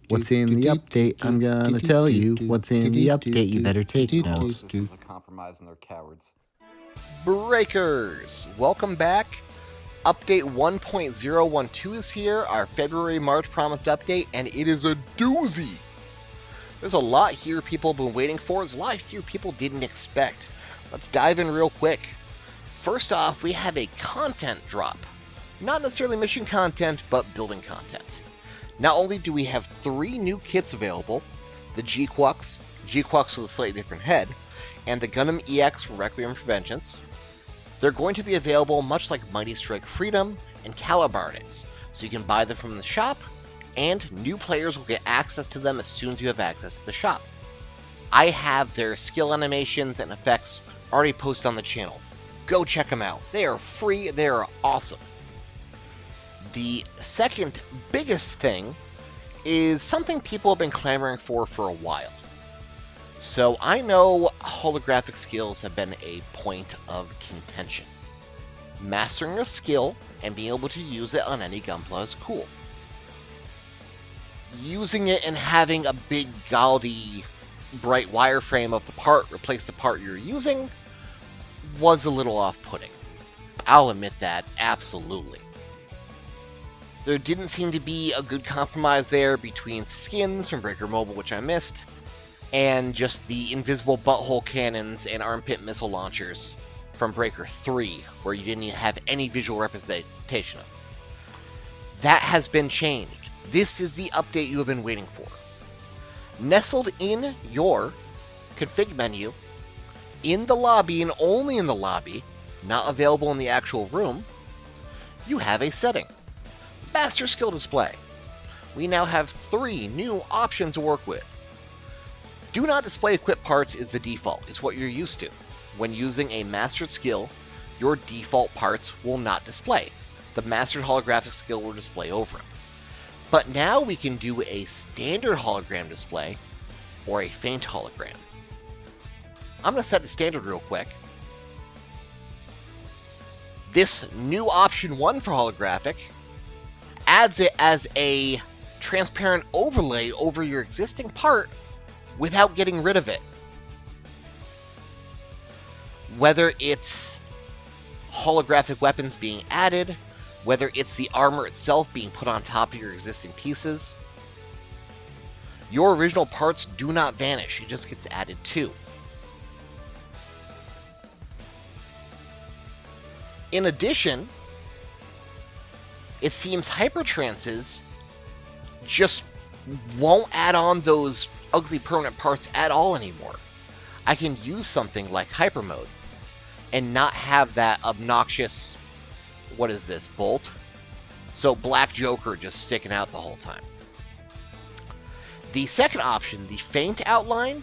What's in the update? I'm gonna tell you. What's in the update? You better take notes. Systems are compromised and they're cowards. Breakers! Welcome back. Update 1.012 is here, our February-March promised update, and it is a doozy! There's a lot here people have been waiting for, there's a lot here people didn't expect. Let's dive in real quick. First off, we have a content drop. Not necessarily mission content, but building content. Not only do we have 3 new kits available, the G-Quuuuux with a slightly different head, and the Gundam EX from Requiem for Vengeance. They're going to be available much like Mighty Strike Freedom and Calibardix, so you can buy them from the shop, and new players will get access to them as soon as you have access to the shop. I have their skill animations and effects already posted on the channel. Go check them out. They are free, they are awesome. The second biggest thing is something people have been clamoring for a while. So I know holographic skills have been a point of contention. Mastering a skill and being able to use it on any Gunpla is cool. Using it and having a big gaudy bright wireframe of the part replace the part you're using was a little off-putting. I'll admit that, absolutely. There didn't seem to be a good compromise there between skins from Breaker Mobile, which I missed, and just the invisible butthole cannons and armpit missile launchers from Breaker 3, where you didn't even have any visual representation of. That has been changed. This is the update you have been waiting for. Nestled in your config menu, in the lobby and only in the lobby, not available in the actual room, you have a setting. Master Skill Display. We now have 3 new options to work with. Do not display equipped parts is the default. It's what you're used to. When using a mastered skill, your default parts will not display. The mastered holographic skill will display over them. But now we can do a standard hologram display or a faint hologram. I'm going to set the standard real quick. This new option 1 for holographic adds it as a transparent overlay over your existing part without getting rid of it. Whether it's holographic weapons being added, whether it's the armor itself being put on top of your existing pieces, your original parts do not vanish, it just gets added to. In addition, it seems hypertrances just won't add on those ugly permanent parts at all anymore. I can use something like hyper mode and not have that obnoxious, what is this, bolt? So Black Joker just sticking out the whole time. The second option, the faint outline,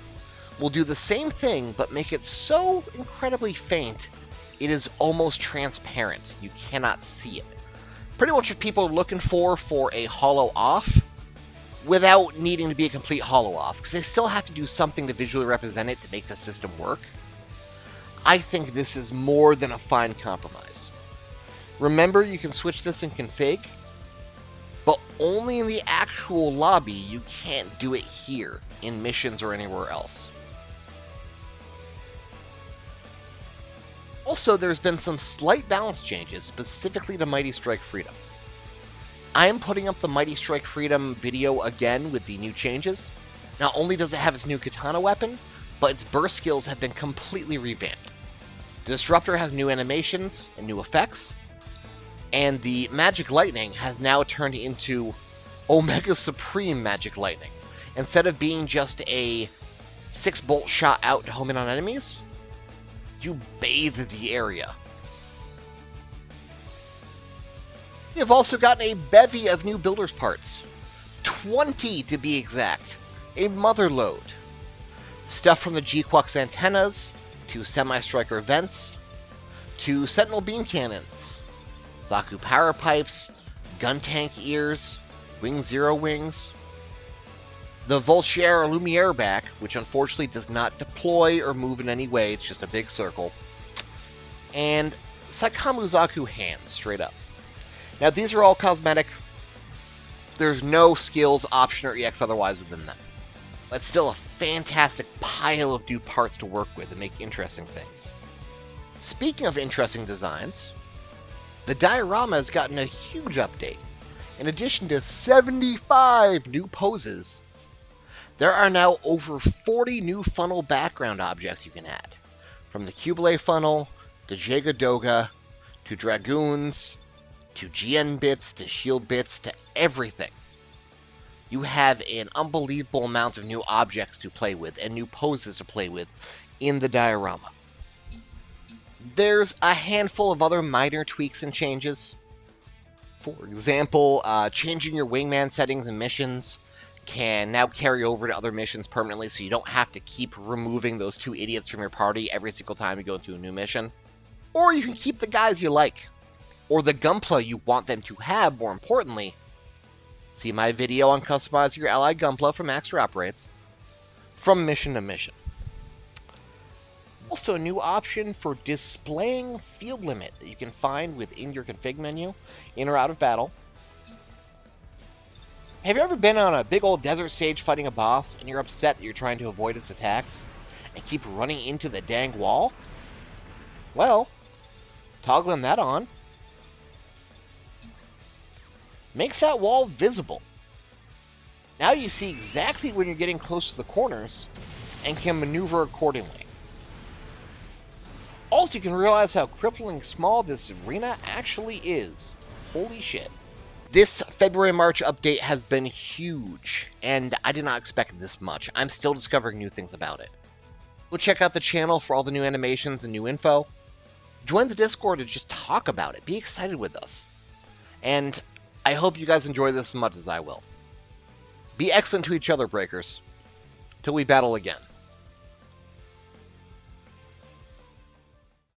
will do the same thing but make it so incredibly faint it is almost transparent. You cannot see it. Pretty much what people are looking for a holo off without needing to be a complete holo off, because they still have to do something to visually represent it to make the system work. I think this is more than a fine compromise. Remember, you can switch this in config, but only in the actual lobby. You can't do it here in missions or anywhere else. Also, there's been some slight balance changes specifically to Mighty Strike Freedom. I am putting up the Mighty Strike Freedom video again with the new changes. Not only does it have its new katana weapon, but its burst skills have been completely revamped. The Disruptor has new animations and new effects, and the Magic Lightning has now turned into Omega Supreme Magic Lightning. Instead of being just a 6-bolt shot out to home in on enemies, you bathe the area. We have also gotten a bevy of new builders parts. 20 to be exact. A mother load. Stuff from the G-Quuuuux antennas, to semi-striker vents, to sentinel beam cannons, Zaku power pipes, gun tank ears, wing zero wings, the Voltaire Lumiere back, which unfortunately does not deploy or move in any way, it's just a big circle, and Saikamu Zaku hands, straight up. Now these are all cosmetic. There's no skills, option, or EX otherwise within them. But still a fantastic pile of new parts to work with and make interesting things. Speaking of interesting designs, the diorama has gotten a huge update. In addition to 75 new poses, there are now over 40 new funnel background objects you can add. From the Cubelay funnel, to Jaga Doga, to Dragoons, to GN bits, to shield bits, to everything. You have an unbelievable amount of new objects to play with and new poses to play with in the diorama. There's a handful of other minor tweaks and changes. For example, changing your wingman settings and missions can now carry over to other missions permanently, so you don't have to keep removing those 2 idiots from your party every single time you go into a new mission. Or you can keep the guys you like, or the gunpla you want them to have, more importantly. See my video on customizing your allied gunpla for max drop rates, from mission to mission. Also, a new option for displaying field limit that you can find within your config menu, in or out of battle. Have you ever been on a big old desert stage fighting a boss, and you're upset that you're trying to avoid its attacks, and keep running into the dang wall? Well, toggling that on makes that wall visible. Now you see exactly when you're getting close to the corners, and can maneuver accordingly. Also, you can realize how crippling small this arena actually is. Holy shit. This February-March update has been huge, and I did not expect this much. I'm still discovering new things about it. Go check out the channel for all the new animations and new info. Join the Discord to just talk about it. Be excited with us. And I hope you guys enjoy this as much as I will. Be excellent to each other, Breakers. Till we battle again.